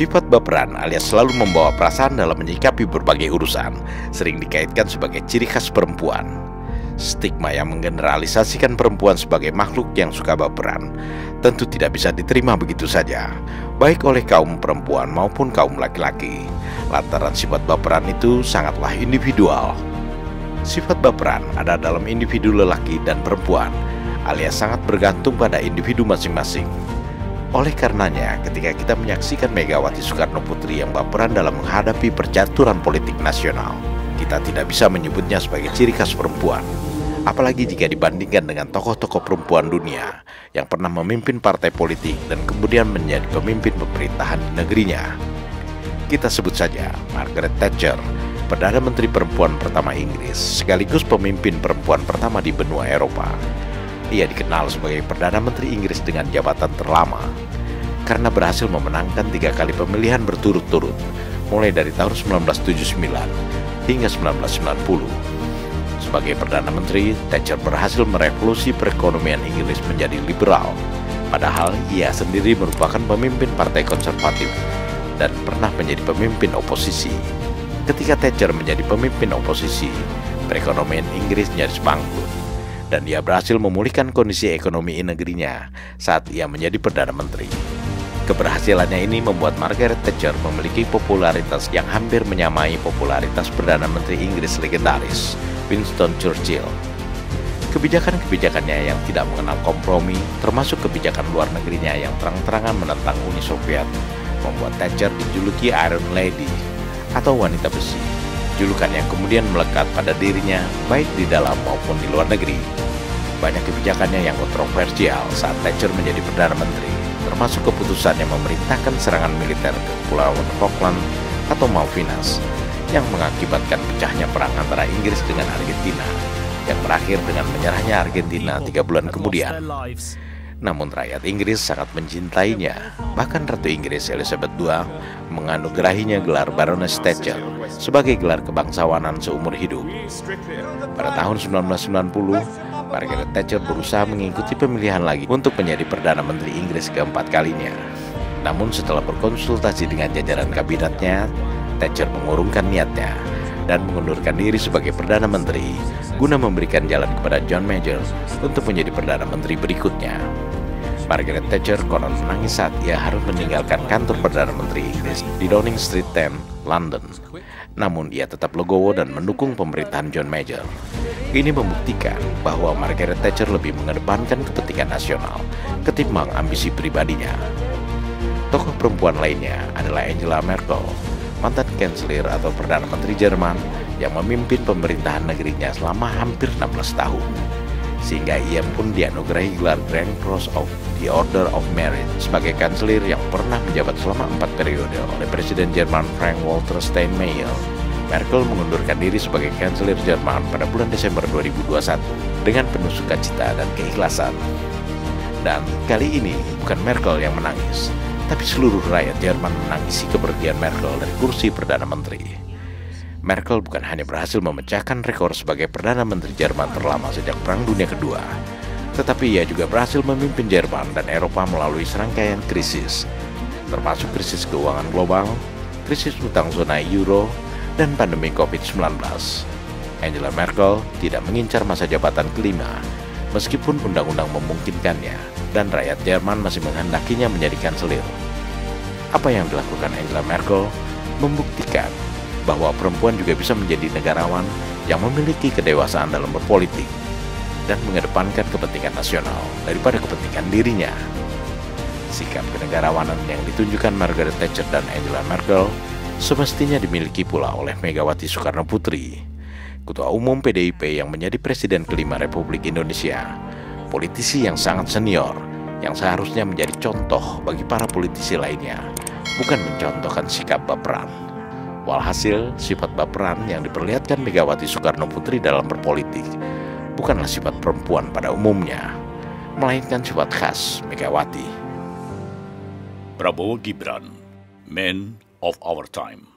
Sifat baperan alias selalu membawa perasaan dalam menyikapi berbagai urusan sering dikaitkan sebagai ciri khas perempuan. Stigma yang menggeneralisasikan perempuan sebagai makhluk yang suka baperan tentu tidak bisa diterima begitu saja, baik oleh kaum perempuan maupun kaum laki-laki, lantaran sifat baperan itu sangatlah individual. Sifat baperan ada dalam individu lelaki dan perempuan, alias sangat bergantung pada individu masing-masing. Oleh karenanya, ketika kita menyaksikan Megawati Soekarno Putri yang baperan dalam menghadapi percaturan politik nasional, kita tidak bisa menyebutnya sebagai ciri khas perempuan. Apalagi jika dibandingkan dengan tokoh-tokoh perempuan dunia yang pernah memimpin partai politik dan kemudian menjadi pemimpin pemerintahan di negerinya. Kita sebut saja Margaret Thatcher, Perdana Menteri perempuan pertama Inggris, sekaligus pemimpin perempuan pertama di benua Eropa. Ia dikenal sebagai Perdana Menteri Inggris dengan jabatan terlama karena berhasil memenangkan 3 kali pemilihan berturut-turut, mulai dari tahun 1979 hingga 1990. Sebagai Perdana Menteri, Thatcher berhasil merevolusi perekonomian Inggris menjadi liberal, padahal ia sendiri merupakan pemimpin partai konservatif dan pernah menjadi pemimpin oposisi. Ketika Thatcher menjadi pemimpin oposisi, perekonomian Inggris nyaris bangkrut, dan ia berhasil memulihkan kondisi ekonomi negerinya saat ia menjadi Perdana Menteri. Keberhasilannya ini membuat Margaret Thatcher memiliki popularitas yang hampir menyamai popularitas Perdana Menteri Inggris legendaris, Winston Churchill. Kebijakan-kebijakannya yang tidak mengenal kompromi, termasuk kebijakan luar negerinya yang terang-terangan menentang Uni Soviet, membuat Thatcher dijuluki Iron Lady atau wanita besi, julukan yang kemudian melekat pada dirinya baik di dalam maupun di luar negeri. Banyak kebijakannya yang kontroversial saat Thatcher menjadi Perdana Menteri, termasuk keputusan yang memerintahkan serangan militer ke Kepulauan Falkland atau Malvinas yang mengakibatkan pecahnya perang antara Inggris dengan Argentina yang berakhir dengan menyerahnya Argentina 3 bulan kemudian. Namun rakyat Inggris sangat mencintainya. Bahkan Ratu Inggris Elizabeth II menganugerahinya gelar Baroness Thatcher sebagai gelar kebangsawanan seumur hidup. Pada tahun 1990, Margaret Thatcher berusaha mengikuti pemilihan lagi untuk menjadi Perdana Menteri Inggris keempat kalinya. Namun setelah berkonsultasi dengan jajaran kabinetnya, Thatcher mengurungkan niatnya dan mengundurkan diri sebagai Perdana Menteri guna memberikan jalan kepada John Major untuk menjadi Perdana Menteri berikutnya. Margaret Thatcher konon menangis saat ia harus meninggalkan kantor Perdana Menteri Inggris di Downing Street 10, London. Namun ia tetap legowo dan mendukung pemerintahan John Major. Ini membuktikan bahwa Margaret Thatcher lebih mengedepankan kepentingan nasional ketimbang ambisi pribadinya. Tokoh perempuan lainnya adalah Angela Merkel, mantan kanselir atau Perdana Menteri Jerman yang memimpin pemerintahan negerinya selama hampir 16 tahun. Sehingga ia pun dianugerahi gelar Grand Cross of the Order of Merit sebagai kanselir yang pernah menjabat selama 4 periode oleh Presiden Jerman Frank-Walter Steinmeier. Merkel mengundurkan diri sebagai kanselir Jerman pada bulan Desember 2021 dengan penuh sukacita dan keikhlasan. Dan kali ini bukan Merkel yang menangis, tapi seluruh rakyat Jerman menangisi kepergian Merkel dari kursi Perdana Menteri. Merkel bukan hanya berhasil memecahkan rekor sebagai Perdana Menteri Jerman terlama sejak Perang Dunia Kedua, tetapi ia juga berhasil memimpin Jerman dan Eropa melalui serangkaian krisis, termasuk krisis keuangan global, krisis utang zona euro, dan pandemi COVID-19. Angela Merkel tidak mengincar masa jabatan kelima, meskipun undang-undang memungkinkannya, dan rakyat Jerman masih menghendakinya menjadi kanselir. Apa yang dilakukan Angela Merkel membuktikan bahwa perempuan juga bisa menjadi negarawan yang memiliki kedewasaan dalam berpolitik dan mengedepankan kepentingan nasional daripada kepentingan dirinya. Sikap kenegarawanan yang ditunjukkan Margaret Thatcher dan Angela Merkel semestinya dimiliki pula oleh Megawati Soekarno Putri, Ketua Umum PDIP yang menjadi Presiden kelima Republik Indonesia, politisi yang sangat senior yang seharusnya menjadi contoh bagi para politisi lainnya, bukan mencontohkan sikap baperan. Walhasil, sifat baperan yang diperlihatkan Megawati Soekarno Putri dalam berpolitik bukanlah sifat perempuan pada umumnya, melainkan sifat khas Megawati. Prabowo Gibran, Men of Our Time.